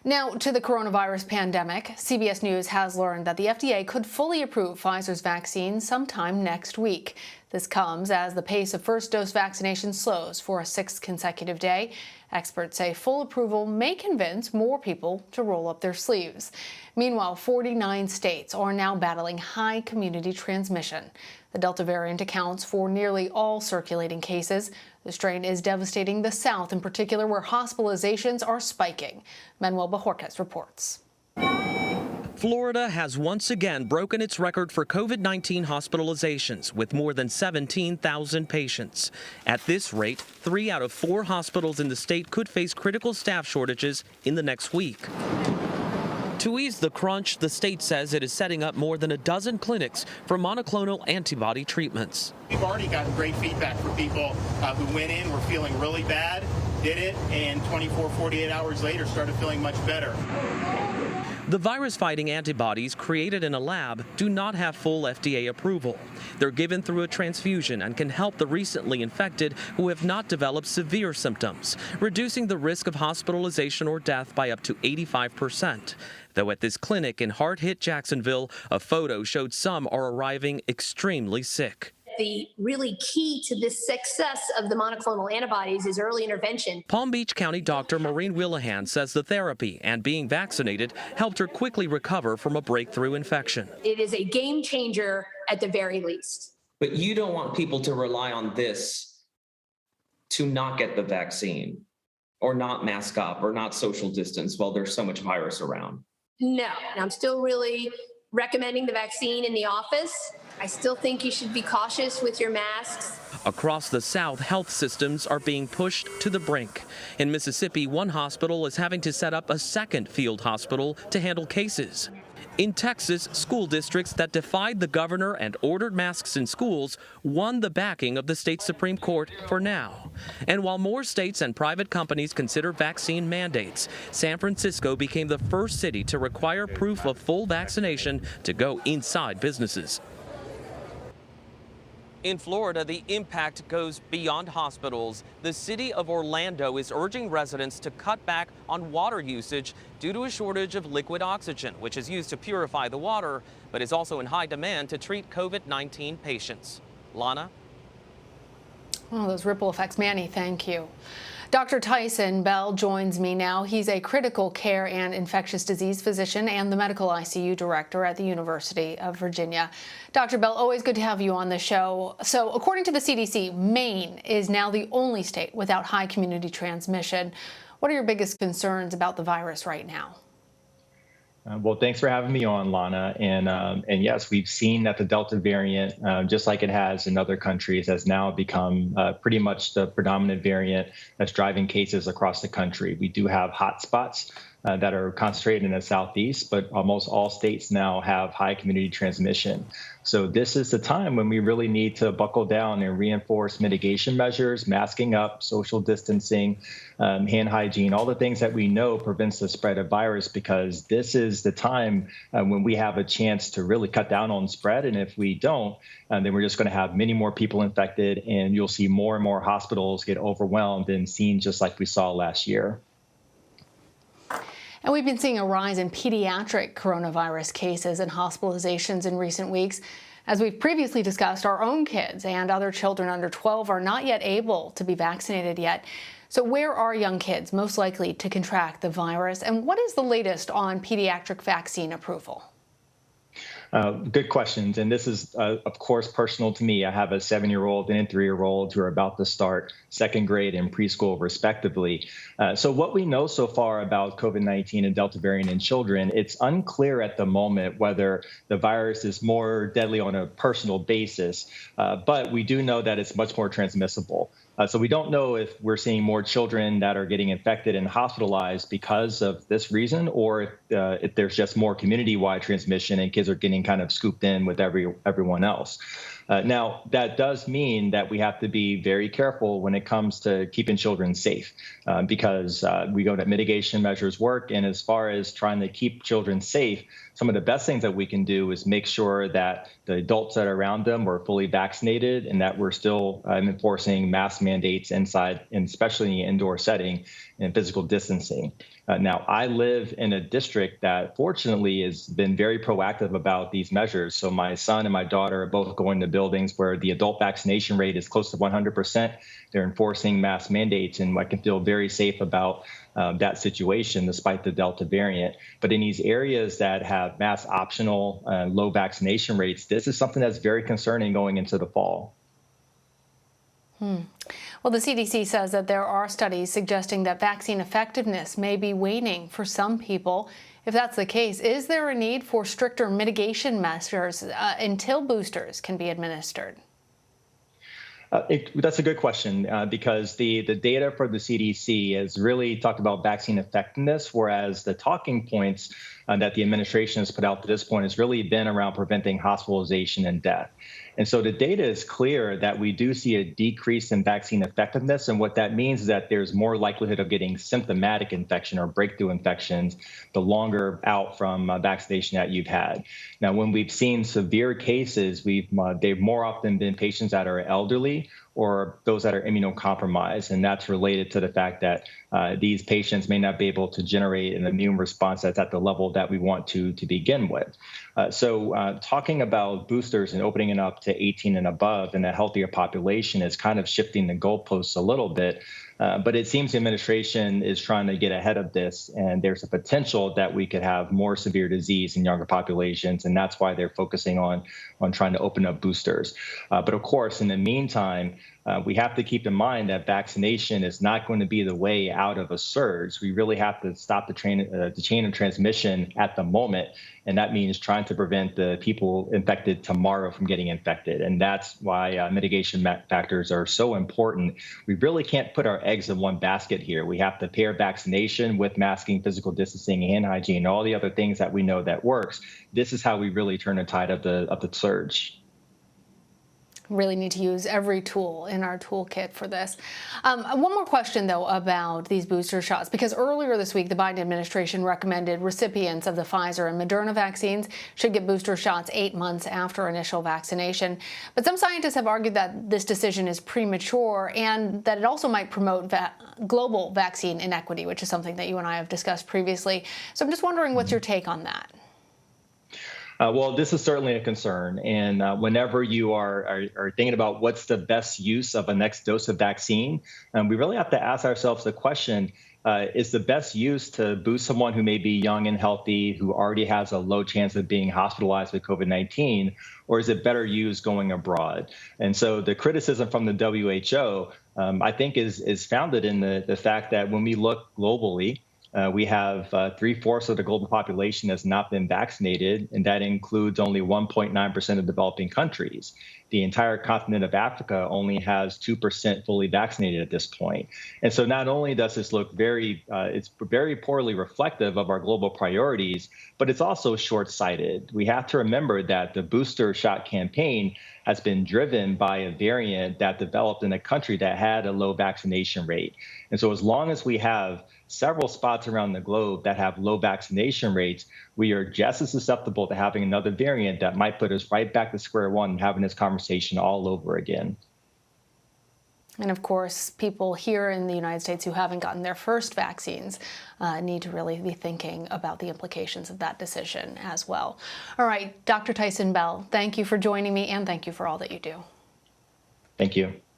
Now, to the coronavirus pandemic, CBS News has learned that the FDA could fully approve Pfizer's vaccine sometime next week. This comes as the pace of first-dose vaccination slows for a sixth consecutive day. Experts say full approval may convince more people to roll up their sleeves. Meanwhile, 49 states are now battling high community transmission. The Delta variant accounts for nearly all circulating cases. The strain is devastating the South, in particular, where hospitalizations are spiking. Manuel Bojorquez reports. Florida has once again broken its record for COVID-19 hospitalizations with more than 17,000 patients. At this rate, 3 out of 4 hospitals in the state could face critical staff shortages in the next week. To ease the crunch, the state says it is setting up more than a dozen clinics for monoclonal antibody treatments. We've already gotten great feedback from people who went in, were feeling really bad, did it, and 24, 48 hours later started feeling much better. The virus-fighting antibodies created in a lab do not have full FDA approval. They're given through a transfusion and can help the recently infected who have not developed severe symptoms, reducing the risk of hospitalization or death by up to 85%. Though at this clinic in hard-hit Jacksonville, a photo showed some are arriving extremely sick. The really key to the success of the monoclonal antibodies is early intervention. Palm Beach County Dr. Maureen Willihan says the therapy and being vaccinated helped her quickly recover from a breakthrough infection. It is a game changer at the very least. But you don't want people to rely on this to not get the vaccine or not mask up or not social distance while there's so much virus around. No, and I'm still really recommending the vaccine in the office. I still think you should be cautious with your masks. Across the South, health systems are being pushed to the brink. In Mississippi, one hospital is having to set up a second field hospital to handle cases. In Texas, school districts that defied the governor and ordered masks in schools won the backing of the state Supreme Court for now. And while more states and private companies consider vaccine mandates, San Francisco became the first city to require proof of full vaccination to go inside businesses. In Florida, the impact goes beyond hospitals. The city of Orlando is urging residents to cut back on water usage due to a shortage of liquid oxygen, which is used to purify the water, but is also in high demand to treat COVID-19 patients. Lana? Oh, those ripple effects. Manny, thank you. Dr. Taison Bell joins me now. He's a critical care and infectious disease physician and the medical ICU director at the University of Virginia. Dr. Bell, always good to have you on the show. So according to the CDC, Maine is now the only state without high community transmission. What are your biggest concerns about the virus right now? Well, thanks for having me on, Lana. And yes, we've seen that the Delta variant, just like it has in other countries, has now become pretty much the predominant variant that's driving cases across the country. We do have hotspots that are concentrated in the Southeast, but almost all states now have high community transmission. So this is the time when we really need to buckle down and reinforce mitigation measures, masking up, social distancing, hand hygiene, all the things that we know prevents the spread of virus, because this is the time when we have a chance to really cut down on spread. And if we don't, then we're just going to have many more people infected, and you'll see more and more hospitals get overwhelmed and seen just like we saw last year. And we've been seeing a rise in pediatric coronavirus cases and hospitalizations in recent weeks. As we've previously discussed, our own kids and other children under 12 are not yet able to be vaccinated yet. So where are young kids most likely to contract the virus? And what is the latest on pediatric vaccine approval? Good questions. And this is, of course, personal to me. I have a 7-year-old and a 3-year-old who are about to start second grade and preschool, respectively. So what we know so far about COVID-19 and Delta variant in children, it's unclear at the moment whether the virus is more deadly on a personal basis. But we do know that it's much more transmissible. So we don't know if we're seeing more children that are getting infected and hospitalized because of this reason, or if there's just more community-wide transmission and kids are getting kind of scooped in with everyone else. Now, that does mean that we have to be very careful when it comes to keeping children safe, because we know that mitigation measures work. And as far as trying to keep children safe, some of the best things that we can do is make sure that the adults that are around them are fully vaccinated, and that we're still enforcing mask mandates inside, and especially in the indoor setting, and physical distancing. Now, I live in a district that fortunately has been very proactive about these measures. So my son and my daughter are both going to buildings where the adult vaccination rate is close to 100%. They're enforcing mask mandates, and I can feel very safe about that situation despite the Delta variant. But in these areas that have mask optional, low vaccination rates, this is something that's very concerning going into the fall. Well, the CDC says that there are studies suggesting that vaccine effectiveness may be waning for some people. If that's the case, is there a need for stricter mitigation measures until boosters can be administered? That's a good question because the data for the CDC has really talked about vaccine effectiveness, whereas the talking points that the administration has put out to this point has really been around preventing hospitalization and death. And so the data is clear that we do see a decrease in vaccine effectiveness. And what that means is that there's more likelihood of getting symptomatic infection or breakthrough infections the longer out from vaccination that you've had. Now, when we've seen severe cases, they've more often been patients that are elderly or those that are immunocompromised. And that's related to the fact that these patients may not be able to generate an immune response that's at the level that we want to begin with. So talking about boosters and opening it up to 18 and above and a healthier population is kind of shifting the goalposts a little bit. But it seems the administration is trying to get ahead of this, and there's a potential that we could have more severe disease in younger populations, and that's why they're focusing on trying to open up boosters. But of course, in the meantime, we have to keep in mind that vaccination is not going to be the way out of a surge. We really have to stop the chain of transmission at the moment, and that means trying to prevent the people infected tomorrow from getting infected. And that's why mitigation factors are so important. We really can't put our eggs in one basket here. We have to pair vaccination with masking, physical distancing, hand hygiene, all the other things that we know that works. This is how we really turn the tide of the surge. Really need to use every tool in our toolkit for this. One more question, though, about these booster shots, because earlier this week, the Biden administration recommended recipients of the Pfizer and Moderna vaccines should get booster shots 8 months after initial vaccination. But some scientists have argued that this decision is premature and that it also might promote global vaccine inequity, which is something that you and I have discussed previously. So I'm just wondering what's your take on that? Well, this is certainly a concern. And whenever you are thinking about what's the best use of a next dose of vaccine, we really have to ask ourselves the question, is the best use to boost someone who may be young and healthy, who already has a low chance of being hospitalized with COVID-19, or is it better used going abroad? And so the criticism from the WHO, I think, is founded in the fact that when we look globally, we have 3/4 of the global population has not been vaccinated, and that includes only 1.9% of developing countries. The entire continent of Africa only has 2% fully vaccinated at this point. And so not only does this look it's very poorly reflective of our global priorities, but it's also short-sighted. We have to remember that the booster shot campaign has been driven by a variant that developed in a country that had a low vaccination rate. And so as long as we have several spots around the globe that have low vaccination rates, we are just as susceptible to having another variant that might put us right back to square one and having this conversation all over again. And of course, people here in the United States who haven't gotten their first vaccines need to really be thinking about the implications of that decision as well. All right, Dr. Taison Bell, thank you for joining me, and thank you for all that you do. Thank you.